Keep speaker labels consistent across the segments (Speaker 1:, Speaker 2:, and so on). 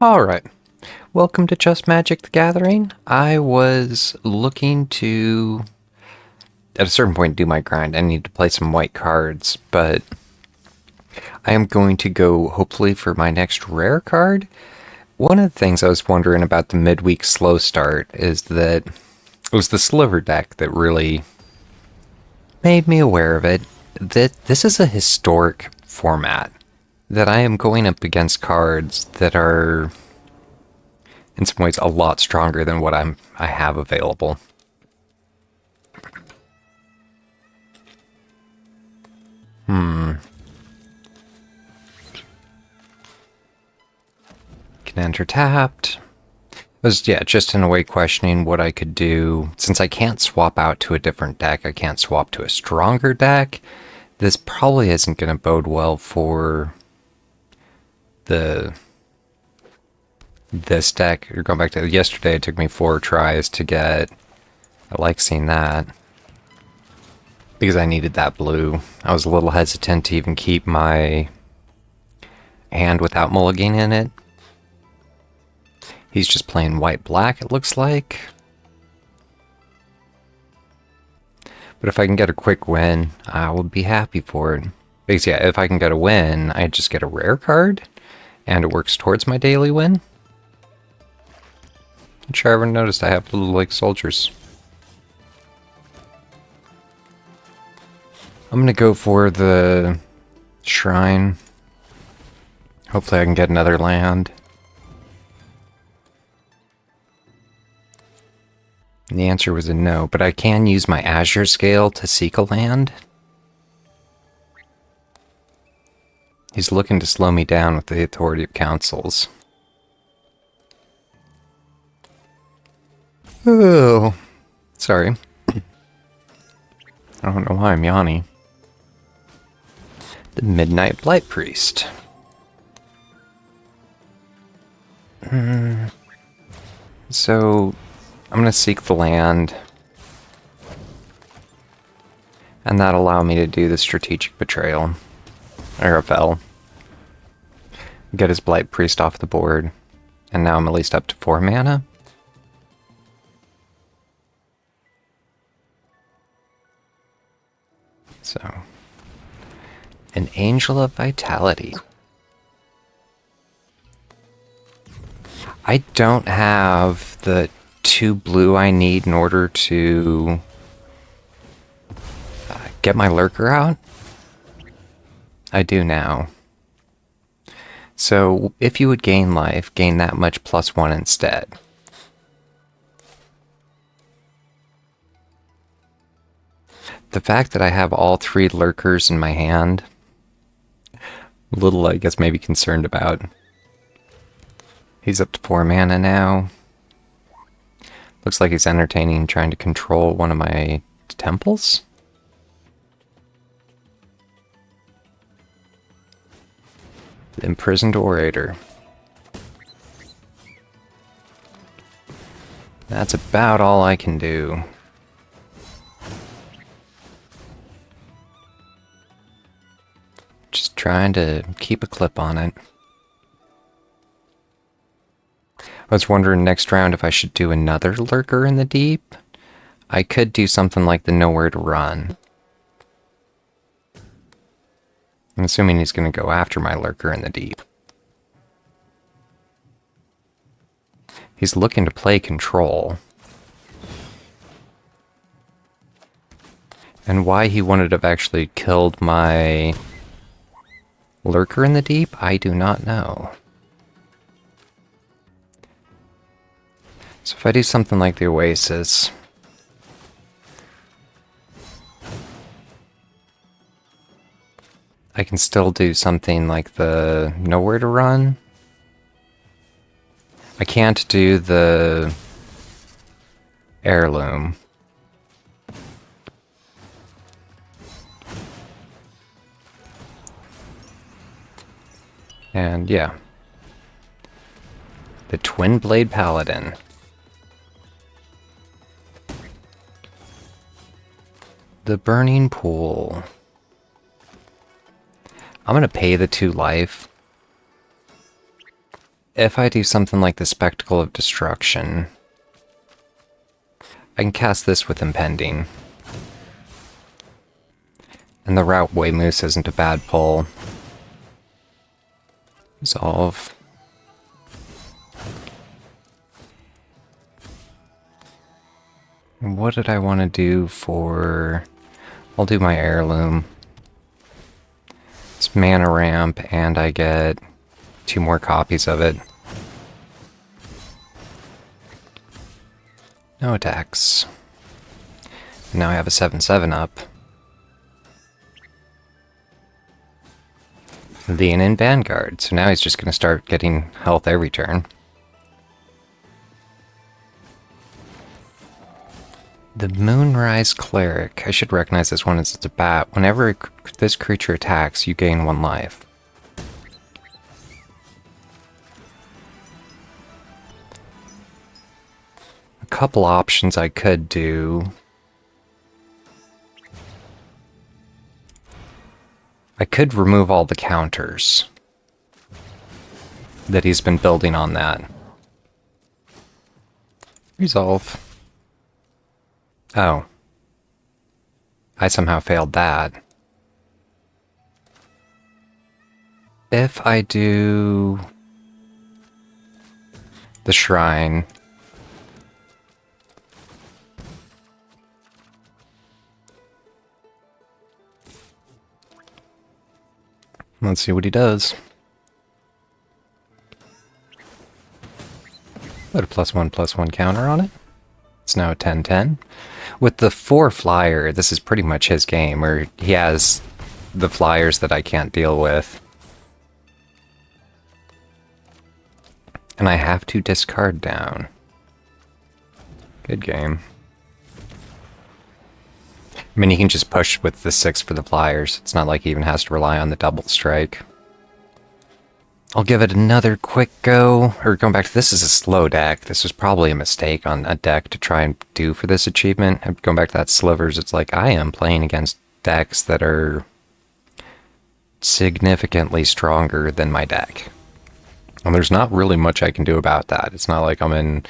Speaker 1: Alright, welcome to Just Magic the Gathering. I was looking to, at a certain point, do my grind. I need to play some white cards, but I am going to go, hopefully, for my next rare card. One of the things I was wondering about the midweek slow start is that it was the Sliver deck that really made me aware of it. That this is a historic format, that I am going up against cards that are in some ways a lot stronger than what I have available. Can enter tapped. I was, just in a way questioning what I could do. Since I can't swap out to a different deck, I can't swap to a stronger deck. This probably isn't going to bode well for this deck. You're going back to yesterday, it took me 4 tries to get. I like seeing that because I needed that blue. I was a little hesitant to even keep my hand without mulligan in it. He's just playing white-black, it looks like. But if I can get a quick win, I will be happy for it. Because yeah, if I can get a win, I just get a rare card, and it works towards my daily win. Not sure I ever noticed I have little, like, soldiers. I'm gonna go for the shrine. Hopefully I can get another land. And the answer was a no, but I can use my Azure Scale to seek a land. He's looking to slow me down with the authority of councils. Oh, sorry. I don't know why I'm yawning. The Midnight Blight Priest. So, I'm going to seek the land. And that'll allow me to do the Strategic Betrayal. Or a Fel. Get his Blight Priest off the board. And now I'm at least up to 4 mana. So, an Angel of Vitality. I don't have the 2 blue I need in order to get my Lurker out. I do now. So if you would gain life, gain that much +1 instead. The fact that I have all 3 Lurkers in my hand, a little, I guess, maybe concerned about. He's up to 4 mana now. Looks like he's entertaining trying to control one of my temples. The Imprisoned Orator. That's about all I can do. Just trying to keep a clip on it. I was wondering next round if I should do another Lurker in the Deep. I could do something like the Nowhere to Run. I'm assuming he's going to go after my Lurker in the Deep. He's looking to play control. And why he wanted to have actually killed my Lurker in the Deep, I do not know. So if I do something like the Oasis, I can still do something like the Nowhere to Run. I can't do the Heirloom. And yeah. The Twin Blade Paladin. The Burning Pool. I'm gonna pay the 2 life. If I do something like the Spectacle of Destruction, I can cast this with Impending. And the Routeway Moose isn't a bad pull. Resolve. What did I want to do for... I'll do my Heirloom. It's mana ramp, and I get 2 more copies of it. No attacks. Now I have a 7/7 up. The in Vanguard, so now he's just going to start getting health every turn. The Moonrise Cleric. I should recognize this one as it's a bat. Whenever this creature attacks, you gain 1 life. A couple options I could do. I could remove all the counters that he's been building on that. Resolve. Oh. I somehow failed that. If I do the Shrine, let's see what he does. Put a +1/+1 counter on it. It's now a 10/10. With the 4 flyer, this is pretty much his game, where he has the flyers that I can't deal with. And I have to discard down. Good game. I mean, he can just push with the 6 for the flyers. It's not like he even has to rely on the double strike. I'll give it another quick go. Or going back to this is a slow deck. This was probably a mistake on a deck to try and do for this achievement. Going back to that Slivers, it's like I am playing against decks that are significantly stronger than my deck. And there's not really much I can do about that. It's not like I'm in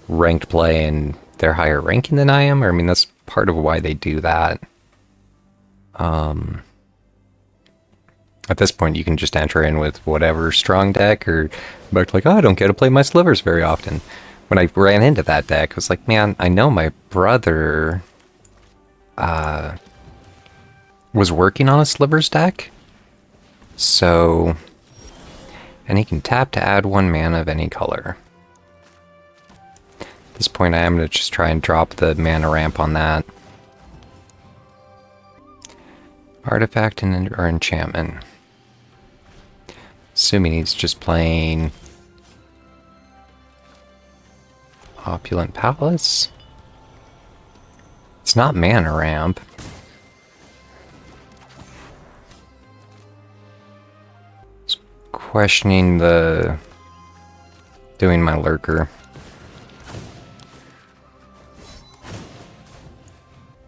Speaker 1: ranked play and they're higher ranking than I am. Or, I mean, that's part of why they do that. At this point, you can just enter in with whatever strong deck, or back to like, oh, I don't get to play my Slivers very often. When I ran into that deck, I was like, man, I know my brother was working on a Slivers deck. So, and he can tap to add 1 mana of any color. At this point, I am going to just try and drop the mana ramp on that. Artifact or enchantment. Assuming he's just playing Opulent Palace. It's not mana ramp. Just questioning the doing my lurker.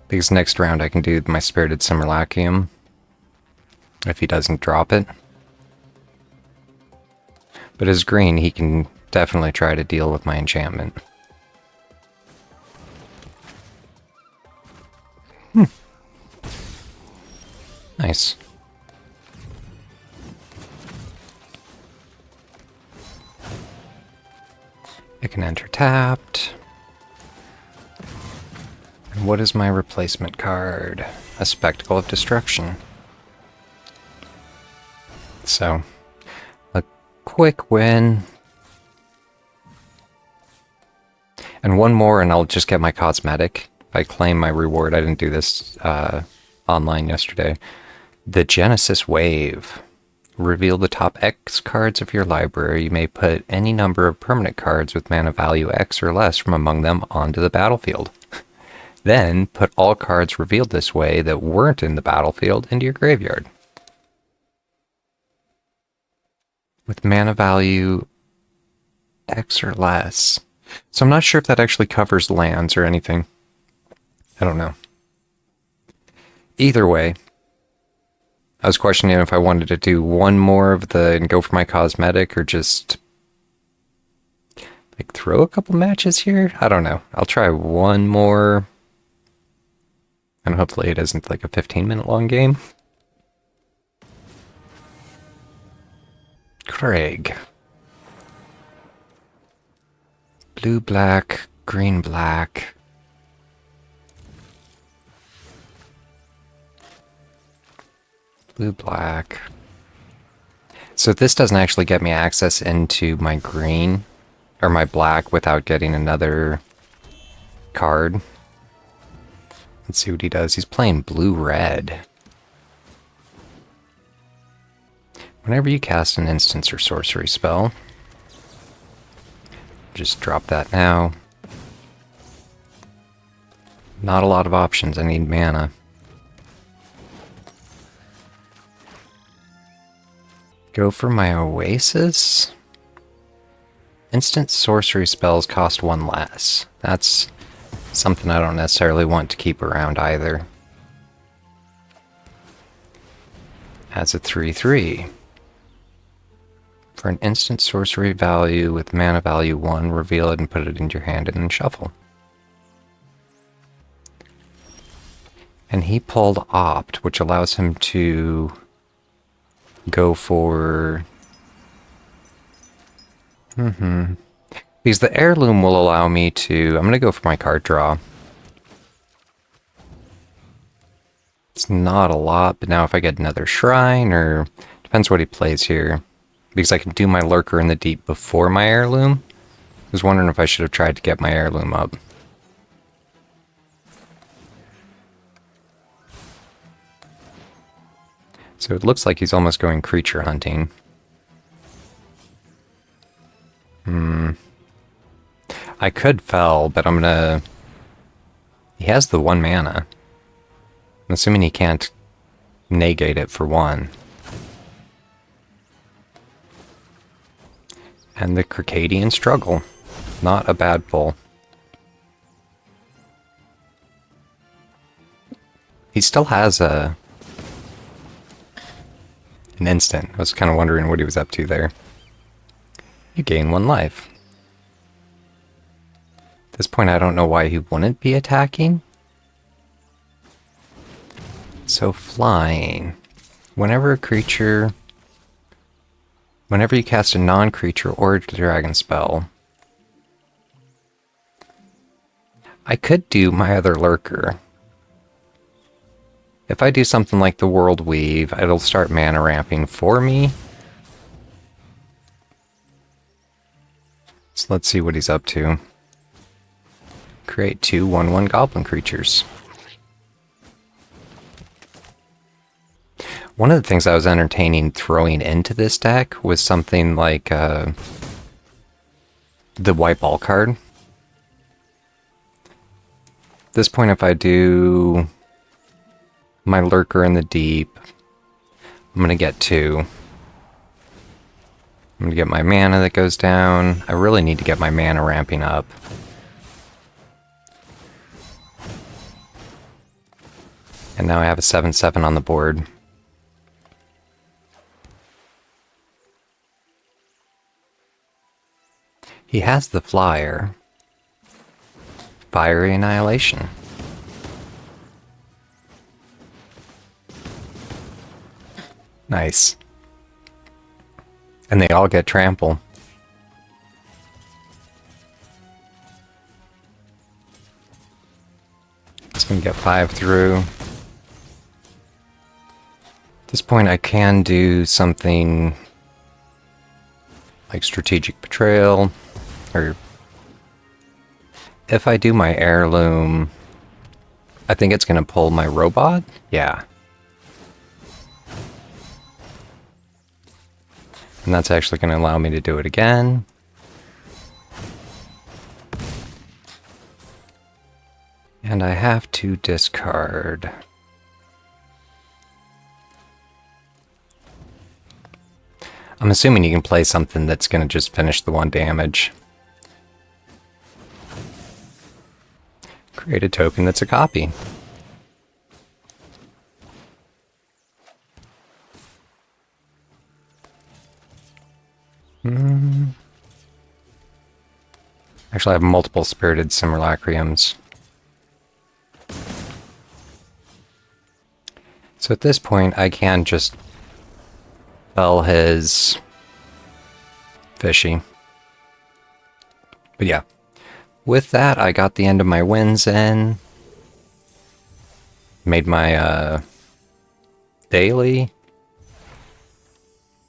Speaker 1: Because next round I can do my Spirited Simulacrum if he doesn't drop it. But as green, he can definitely try to deal with my enchantment. Nice. I can enter tapped. And what is my replacement card? A Spectacle of Destruction. So, a quick win. And 1 more and I'll just get my cosmetic. If I claim my reward, I didn't do this online yesterday. The Genesis Wave. Reveal the top X cards of your library. You may put any number of permanent cards with mana value X or less from among them onto the battlefield. Then, put all cards revealed this way that weren't in the battlefield into your graveyard. With mana value X or less. So I'm not sure if that actually covers lands or anything. I don't know. Either way, I was questioning if I wanted to do 1 more of the and go for my cosmetic or just throw a couple matches here? I don't know. I'll try one more. And hopefully it isn't like a 15-minute long game. Craig. Blue, black, green, black. Blue, black. So this doesn't actually get me access into my green or my black without getting another card. Let's see what he does. He's playing blue-red. Whenever you cast an instance or sorcery spell, just drop that now. Not a lot of options. I need mana. Go for my Oasis. Instant sorcery spells cost 1 less. That's something I don't necessarily want to keep around either. Adds a 3/3. For an instant sorcery value with mana value 1, reveal it and put it into your hand and then shuffle. And he pulled Opt, which allows him to go for... Because the heirloom will allow me to... I'm going to go for my card draw. It's not a lot, but now if I get another shrine, or... Depends what he plays here. Because I can do my Lurker in the Deep before my heirloom. I was wondering if I should have tried to get my heirloom up. So it looks like he's almost going creature hunting. I could fell, but I'm gonna... He has the 1 mana. I'm assuming he can't negate it for 1. And the Circadian Struggle. Not a bad pull. He still has an instant. I was kind of wondering what he was up to there. You gain 1 life. At this point, I don't know why he wouldn't be attacking. So flying. Whenever you cast a non-creature or dragon spell, I could do my other Lurker. If I do something like the World Weave, it'll start mana ramping for me. So let's see what he's up to. Create 2 1/1 goblin creatures. One of the things I was entertaining throwing into this deck was something like the White Ball card. At this point, if I do my Lurker in the Deep, I'm going to get 2. I'm going to get my mana that goes down. I really need to get my mana ramping up. And now I have a 7/7 on the board. He has the flyer. Fiery Annihilation. Nice. And they all get trample. Just gonna get 5 through. At this point I can do something like Strategic Betrayal, or if I do my heirloom, I think it's gonna pull my robot? Yeah. And that's actually gonna allow me to do it again. And I have to discard. I'm assuming you can play something that's going to just finish the 1 damage. Create a token that's a copy. Actually, I have multiple spirited simulacriums. So at this point, I can just spell his fishy. But yeah, with that, I got the end of my wins in. Made my daily.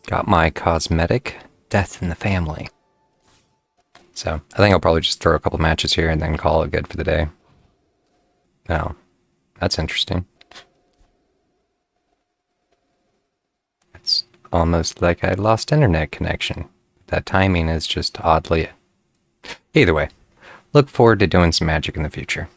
Speaker 1: Got my cosmetic. Death in the family. So I think I'll probably just throw a couple matches here and then call it good for the day. Oh, that's interesting. It's almost like I lost internet connection. That timing is just oddly... Either way, look forward to doing some magic in the future.